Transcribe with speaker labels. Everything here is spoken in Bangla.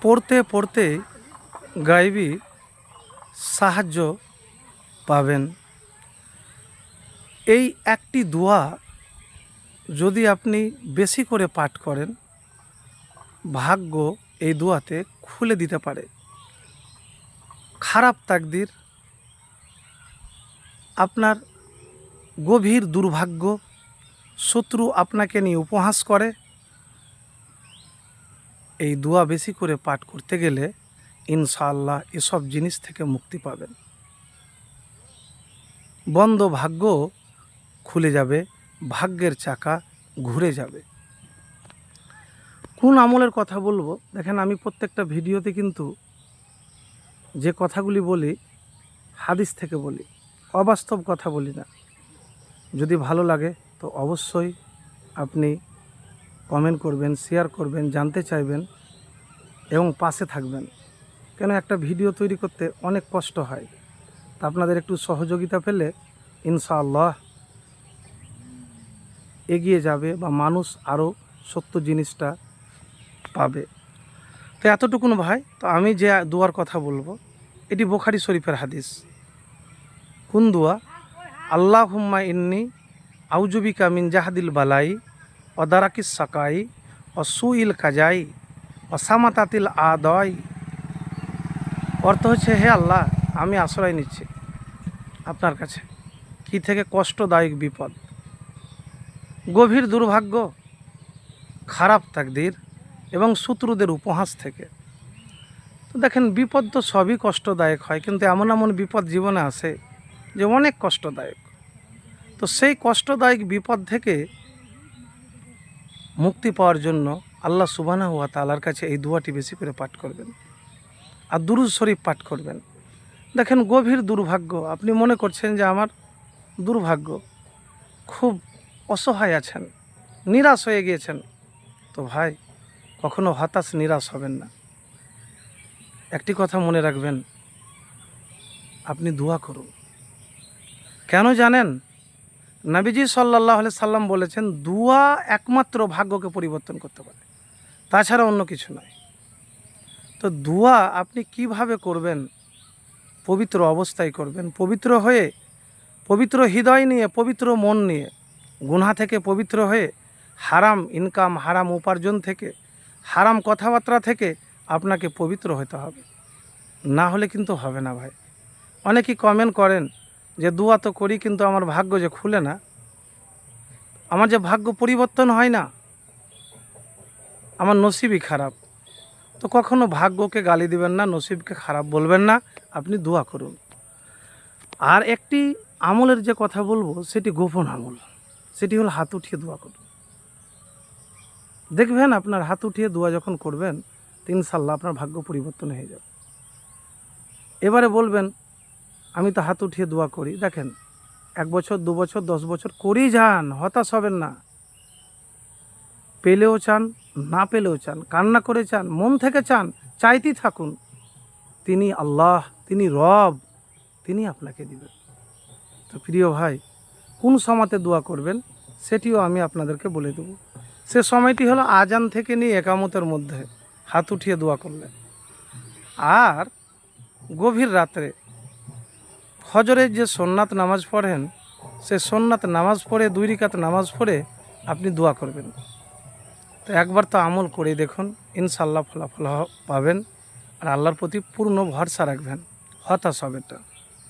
Speaker 1: পড়তে পড়তে গায়েবী সাহায্য পাবেন। এই একটি দোয়া যদি আপনি বেশি করে পাঠ করেন, ভাগ্য এই দোয়াতে খুলে দিতে পারে। খারাপ তাকদির, আপনার গভীর দুর্ভাগ্য, শত্রু আপনাকে নিয়ে উপহাস করে, এই দোয়া বেশি করে পাঠ করতে গেলে ইনশাআল্লাহ এসব জিনিস থেকে মুক্তি পাবেন। বন্ধ ভাগ্য খুলে যাবে, ভাগ্যের চাকা ঘুরে যাবে। কোন আমলের কথা বলবো দেখেন, আমি প্রত্যেকটা ভিডিওতে কিন্তু যে কথাগুলি বলি হাদিস থেকে বলি, অবাস্তব কথা বলি না। যদি ভালো লাগে তো অবশ্যই আপনি কমেন্ট করবেন, শেয়ার করবেন, জানতে চাইবেন এবং পাশে থাকবেন। কেন একটা ভিডিও তৈরি করতে অনেক কষ্ট হয়, তা আপনাদের একটু সহযোগিতা পেলে ইনশাআল্লাহ এগিয়ে যাবে বা মানুষ আরও সত্য জিনিসটা পাবে। তো এতটুকুন ভাই। তো আমি যে দোয়ার কথা বলবো এটি বুখারী শরীফের হাদিস। কোন দোয়া? আল্লাহুম্মা ইন্নী আউযুবিকা মিন জাহদিল বালাই ওয়া দারাকিস সাকাই ওয়া সুইল কাজাই ওয়া সামাতাতিল আদাই। অর্থ হচ্ছে, হে আল্লাহ, আমি আশ্রয় নিচ্ছি আপনার কাছে কি থেকে? কষ্টদায়ক বিপদ, গভীর দুর্ভাগ্য, খারাপ তাকদির এবং শত্রুদের উপহাস থেকে। তো দেখেন, বিপদ তো সবই কষ্টদায়ক হয়, কিন্তু এমন এমন বিপদ জীবনে আসে যে অনেক কষ্টদায়ক। তো সেই কষ্টদায়ক বিপদ থেকে মুক্তি পাওয়ার জন্য আল্লাহ সুবহানাহু ওয়া তাআলার কাছে এই দোয়াটি বেশি করে পাঠ করবেন আর দুরূদ শরীফ পাঠ করবেন। দেখেন, গভীর দুর্ভাগ্য, আপনি মনে করছেন যে আমার দুর্ভাগ্য, খুব অসহায় আছেন, নিরাশ হয়ে গিয়েছেন, তো ভাই কখনো হতাশ নিরাশ হবেন না। একটি কথা মনে রাখবেন, আপনি দোয়া করুন। কেন জানেন? নবীজি সাল্লাল্লাহু আলাইহি সাল্লাম বলেছেন, দোয়া একমাত্র ভাগ্যকে পরিবর্তন করতে পারে, তাছাড়া অন্য কিছু নয়। তো দোয়া আপনি কিভাবে করবেন? পবিত্র অবস্থায় করবেন, পবিত্র হয়ে, পবিত্র হৃদয় নিয়ে, পবিত্র মন নিয়ে, গুনাহ থেকে পবিত্র হয়ে, হারাম ইনকাম, হারাম উপার্জন থেকে, হারাম কথাবার্তা থেকে আপনাকে পবিত্র হতে হবে। না হলে কিন্তু হবে না ভাই। অনেকেই কমেন্ট করেন যে দোয়া তো করি কিন্তু আমার ভাগ্য যে খুলে না, আমার যে ভাগ্য পরিবর্তন হয় না, আমার নসিবই খারাপ। তো কখনো ভাগ্যকে গালি দিবেন না, নসিবকে খারাপ বলবেন না, আপনি দোয়া করুন। আর একটি আমলের যে কথা বলবো সেটি গোপন আমল, সেটি হলো হাত উঠিয়ে দোয়া করুন। দেখবেন আপনার হাত উঠিয়ে দোয়া যখন করবেন, ইনশাআল্লাহ আপনার ভাগ্য পরিবর্তন হয়ে যাবে। এবারে বলবেন আমি তো হাত উঠিয়ে দোয়া করি। দেখেন, 1 বছর, 2 বছর, 10 বছর করেই যান, হতাশ হবেন না। পেলেও চান, না পেলেও চান, কান্না করে চান, মন থেকে চান, চাইতেই থাকুন। তিনি আল্লাহ, তিনি রব, তিনি আপনাকে দিবেন। তো প্রিয় ভাই, কোন সময়তে দোয়া করবেন সেটিও আমি আপনাদেরকে বলে দেব। সে সময়টি হলো আজান থেকে নিয়ে একামতের মধ্যে হাত উঠিয়ে দোয়া করলেন। আর গভীর রাত্রে ফজরের যে সুন্নাত নামাজ পড়েন, সে সুন্নাত নামাজ পড়ে 2 রাকাত নামাজ পড়ে আপনি দোয়া করবেন। তো একবার তো আমল করে দেখুন, ইনশাআল্লাহ ফলাফল পাবেন। আর আল্লাহর প্রতি পূর্ণ ভরসা রাখবেন, হতাশ হবেন না।